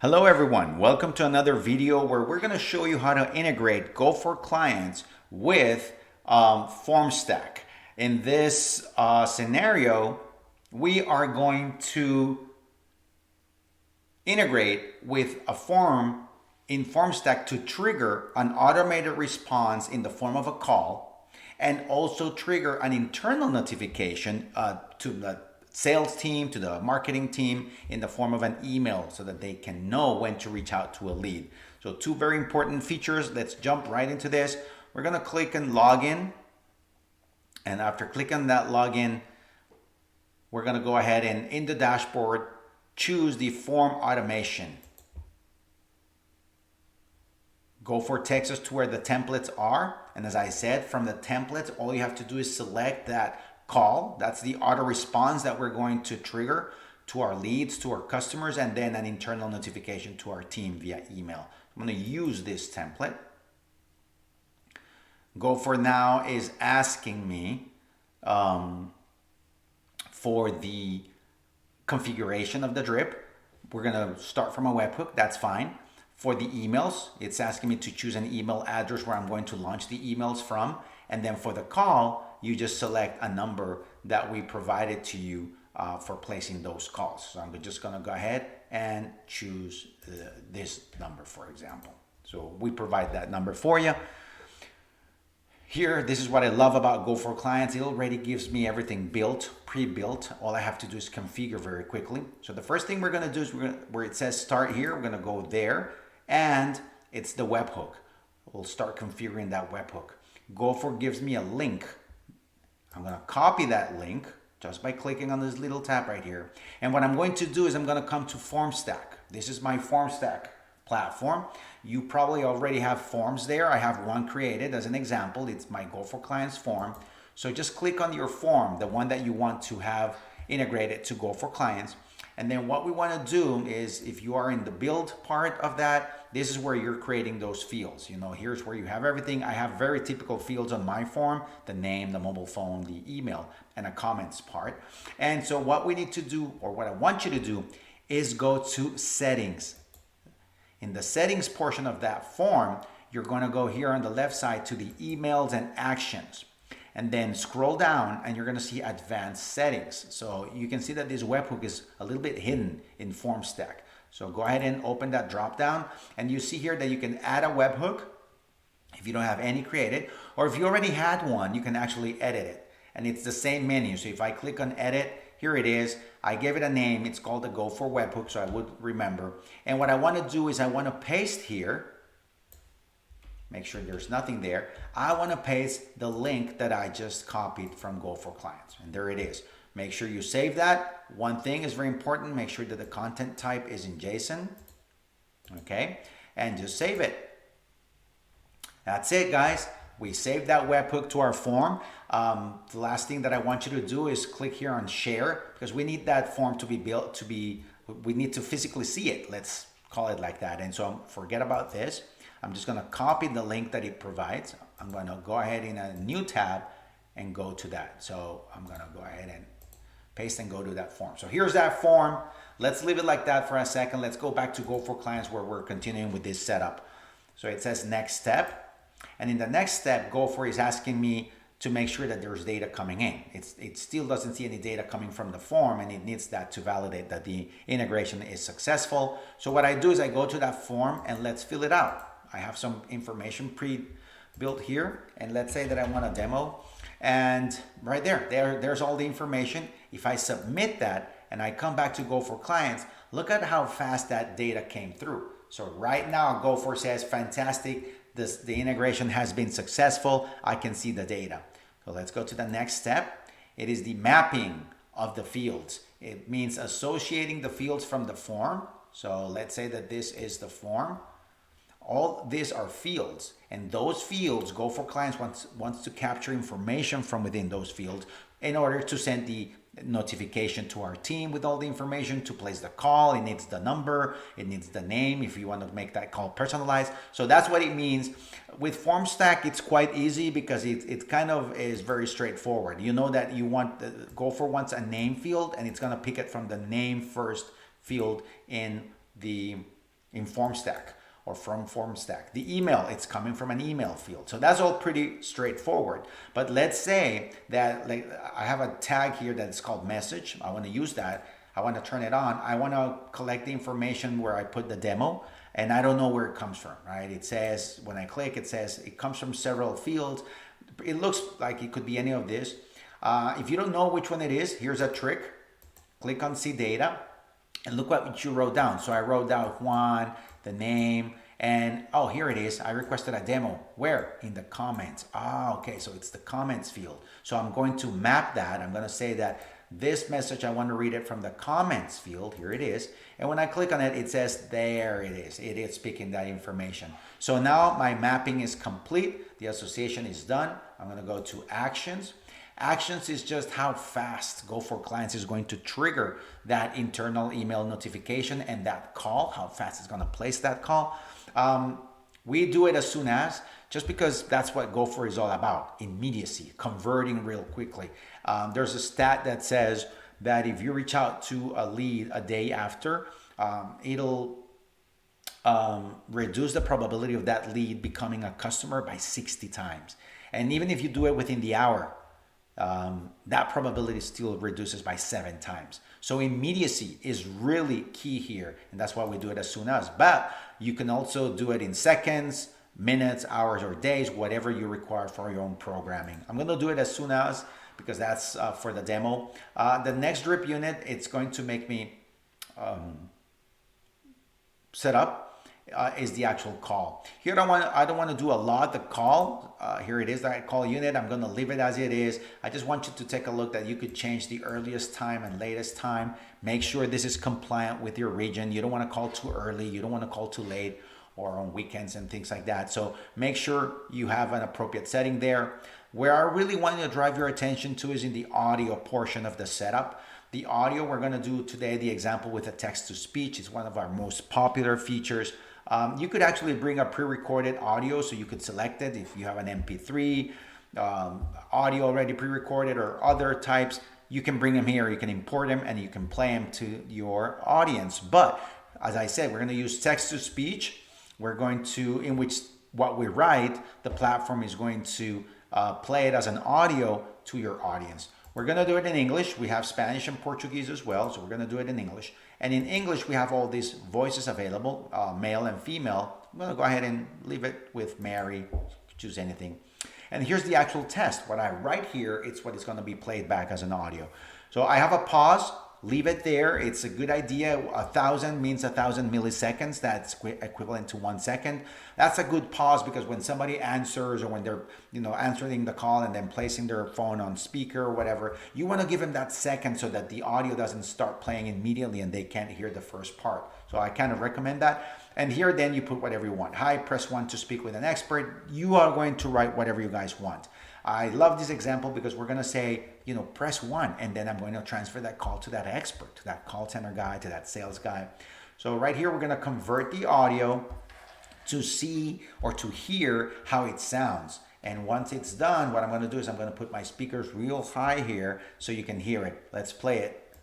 Hello everyone, welcome to another video where we're going to show you how to integrate Go for Clients with Formstack. In this scenario, we are going to integrate with a form in Formstack to trigger an automated response in the form of a call and also trigger an internal notification to the sales team, to the marketing team in the form of an email so that they can know when to reach out to a lead. So two very important features. Let's jump right into this. We're going to click on login. And after clicking that login, we're going to go ahead and in the dashboard, choose the form automation. Go for takes us to where the templates are. And as I said, from the templates, all you have to do is select that call. That's the auto response that we're going to trigger to our leads, to our customers, and then an internal notification to our team via email. I'm going to use this template. Go for now is asking me for the configuration of the drip. We're going to start from a webhook. That's fine. For the emails, it's asking me to choose an email address where I'm going to launch the emails from. And then for the call, you just select a number that we provided to you for placing those calls. So I'm just going to go ahead and choose this number, for example. So we provide that number for you. Here, this is what I love about Go for Clients. It already gives me everything built, pre-built. All I have to do is configure very quickly. So the first thing we're going to do is where it says start here, we're going to go there, and it's the webhook. We'll start configuring that webhook. Go for gives me a link. I'm going to copy that link just by clicking on this little tab right here. And what I'm going to do is I'm going to come to Formstack. This is my Formstack platform. You probably already have forms there. I have one created as an example. It's my Go for Clients form. So just click on your form, the one that you want to have integrated to Go for Clients. And then what we want to do is, if you are in the build part of that, this is where you're creating those fields. You know, here's where you have everything. I have very typical fields on my form: the name, the mobile phone, the email, and a comments part. And so what we need to do, or what I want you to do, is go to settings. In the settings portion of that form, you're going to go here on the left side to the emails and actions. And then scroll down and you're going to see advanced settings. So you can see that this webhook is a little bit hidden in Formstack. So go ahead and open that drop down, and you see here that you can add a webhook if you don't have any created, or if you already had one, you can actually edit it. And it's the same menu. So if I click on edit, here it is. I gave it a name. It's called the Go for Webhook, so I would remember. And what I want to do is I want to paste here. Make sure there's nothing there. I want to paste the link that I just copied from Go for Clients. And there it is. Make sure you save that. One thing is very important. Make sure that the content type is in JSON. Okay. And just save it. That's it, guys. We saved that webhook to our form. The last thing that I want you to do is click here on share, because we need that form to be built we need to physically see it. Let's call it like that. And so forget about this. I'm just going to copy the link that it provides. I'm going to go ahead in a new tab and go to that. So I'm going to go ahead and paste and go to that form. So here's that form. Let's leave it like that for a second. Let's go back to Go for Clients where we're continuing with this setup. So it says next step. And in the next step, Go for is asking me to make sure that there's data coming in. It still doesn't see any data coming from the form, and it needs that to validate that the integration is successful. So what I do is I go to that form and let's fill it out. I have some information pre-built here, and let's say that I want a demo, and right there's all the information. If I submit that and I come back to Go for Clients, look at how fast that data came through. So right now, Go for says, fantastic, the integration has been successful. I can see the data. So let's go to the next step. It is the mapping of the fields. It means associating the fields from the form. So let's say that this is the form. All these are fields, and those fields, Go for Clients wants to capture information from within those fields in order to send the notification to our team with all the information to place the call. It needs the number, it needs the name if you want to make that call personalized. So that's what it means. With Formstack, it's quite easy because it kind of is very straightforward. You know that you want, Go for wants a name field, and it's going to pick it from the name first field in the in Formstack or from Formstack. The email, it's coming from an email field. So that's all pretty straightforward. But let's say that like I have a tag here that's called message. I want to use that. I want to turn it on. I want to collect the information where I put the demo, and I don't know where it comes from, right? It says, when I click, it says it comes from several fields. It looks like it could be any of this. If you don't know which one it is, here's a trick. Click on see data and look what you wrote down. So I wrote down Juan, the name, and oh, here it is. I requested a demo. Where? In the comments. Okay, so it's the comments field. So I'm going to map that. I'm going to say that this message, I want to read it from the comments field. Here it is. And when I click on it, it says, there it is. It is speaking that information. So now my mapping is complete. The association is done. I'm going to go to actions. Actions is just how fast Go for Clients is going to trigger that internal email notification and that call, how fast it's going to place that call. We do it as soon as, just because that's what Go for is all about, immediacy, converting real quickly. There's a stat that says that if you reach out to a lead a day after, it'll reduce the probability of that lead becoming a customer by 60 times. And even if you do it within the hour, that probability still reduces by 7 times. So immediacy is really key here, and that's why we do it as soon as. But you can also do it in seconds, minutes, hours, or days, whatever you require for your own programming. I'm going to do it as soon as, because that's for the demo. The next drip unit, it's going to make me set up. Is the actual call. Here I don't want to do a lot. The call, here it is, that call unit. I'm going to leave it as it is. I just want you to take a look that you could change the earliest time and latest time. Make sure this is compliant with your region. You don't want to call too early. You don't want to call too late or on weekends and things like that. So make sure you have an appropriate setting there. Where I really want to drive your attention to is in the audio portion of the setup. The audio, we're going to do today the example with a text to speech. It's one of our most popular features. You could actually bring a pre-recorded audio, so you could select it if you have an MP3, audio already pre-recorded or other types. You can bring them here, you can import them, and you can play them to your audience. But as I said, we're going to use text to speech. We're going to, in which what we write, the platform is going to play it as an audio to your audience. We're going to do it in English. We have Spanish and Portuguese as well, so we're going to do it in English. And in English, we have all these voices available, male and female. I'm going to go ahead and leave it with Mary. Choose anything. And here's the actual test. What I write here, it's what is going to be played back as an audio. So I have a pause. Leave it there. It's a good idea. 1,000 means 1,000 milliseconds. That's equivalent to 1 second. That's a good pause, because when somebody answers, or when they're answering the call and then placing their phone on speaker or whatever, you want to give them that second so that the audio doesn't start playing immediately and they can't hear the first part. So I kind of recommend that. And here then you put whatever you want. Hi, press 1 to speak with an expert. You are going to write whatever you guys want. I love this example because we're going to say, press 1, and then I'm going to transfer that call to that expert, to that call center guy, to that sales guy. So right here, we're going to convert the audio to see or to hear how it sounds. And once it's done, what I'm going to do is I'm going to put my speakers real high here so you can hear it. Let's play it.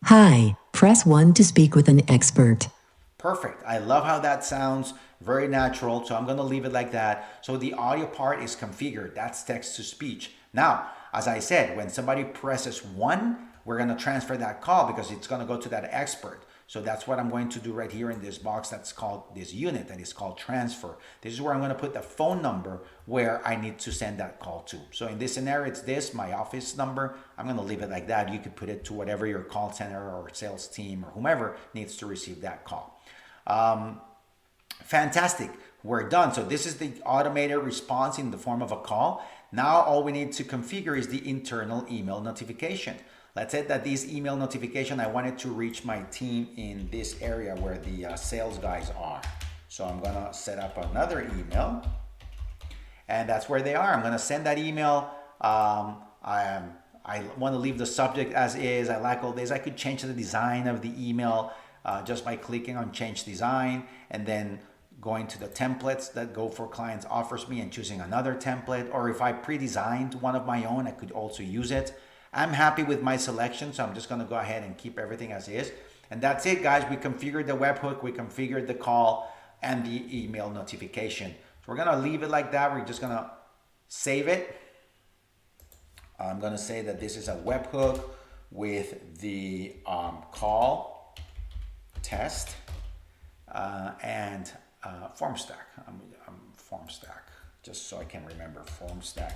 Hi, press 1 to speak with an expert. Perfect. I love how that sounds. Very natural. So I'm going to leave it like that. So the audio part is configured. That's text to speech. Now, as I said, when somebody presses 1, we're going to transfer that call because it's going to go to that expert. So that's what I'm going to do right here in this box that's called this unit, that is called transfer. This is where I'm going to put the phone number where I need to send that call to. So in this scenario, it's this, my office number. I'm going to leave it like that. You could put it to whatever your call center or sales team or whomever needs to receive that call. Fantastic. We're done. So this is the automated response in the form of a call. Now all we need to configure is the internal email notification. Let's say that this email notification, I wanted to reach my team in this area where the sales guys are. So I'm going to set up another email, and that's where they are. I'm going to send that email. I want to leave the subject as is. I like all this. I could change the design of the email just by clicking on change design, and then going to the templates that Go for Clients offers me and choosing another template. Or if I pre-designed one of my own, I could also use it. I'm happy with my selection, so I'm just gonna go ahead and keep everything as is. And that's it, guys. We configured the webhook, we configured the call and the email notification. So we're gonna leave it like that. We're just gonna save it. I'm gonna say that this is a webhook with the call test and Formstack. Formstack, just so I can remember. Formstack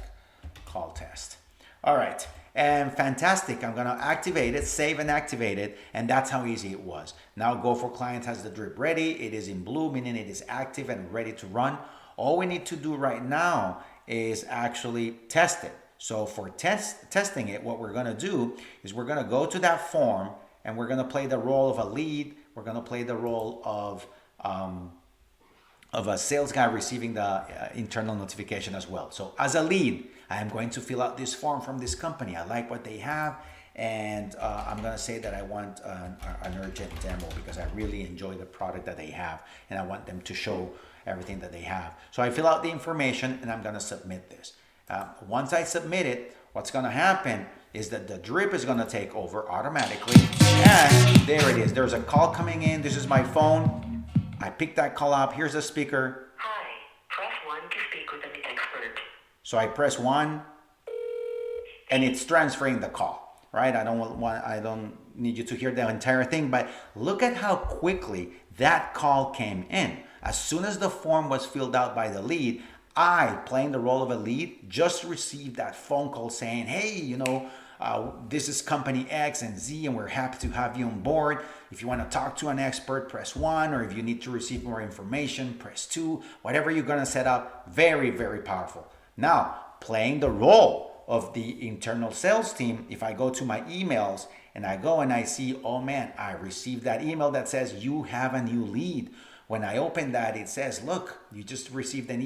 call test. All right, and fantastic. I'm gonna activate it, save and activate it, and that's how easy it was. Now Go for Client has the drip ready. It is in blue, meaning it is active and ready to run. All we need to do right now is actually test it. So for testing it, what we're gonna do is we're gonna go to that form and we're gonna play the role of a lead. We're gonna play the role of a sales guy receiving the internal notification as well. So as a lead, I am going to fill out this form from this company. I like what they have, and I'm gonna say that I want an urgent demo because I really enjoy the product that they have, and I want them to show everything that they have. So I fill out the information and I'm gonna submit this. Once I submit it, what's gonna happen is that the drip is gonna take over automatically, and there it is. There's a call coming in. This is my phone. I pick that call up. Here's a speaker. Hi, press 1 to speak with an expert. So I press 1 and it's transferring the call, right? I don't need you to hear the entire thing, but look at how quickly that call came in. As soon as the form was filled out by the lead, I, playing the role of a lead, just received that phone call saying, hey, this is company X and Z, and we're happy to have you on board. If you want to talk to an expert, press 1, or if you need to receive more information, press 2. Whatever you're going to set up, very, very powerful. Now, playing the role of the internal sales team, if I go to my emails and I go and I see, oh man, I received that email that says you have a new lead. When I open that, it says, look, you just received an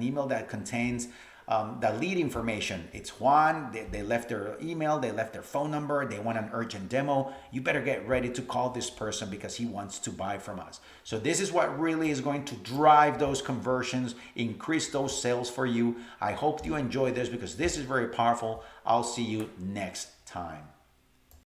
email that contains the lead information. It's Juan. They left their email, they left their phone number, they want an urgent demo. You better get ready to call this person because he wants to buy from us. So this is what really is going to drive those conversions, increase those sales for you. I hope you enjoy this because this is very powerful. I'll see you next time.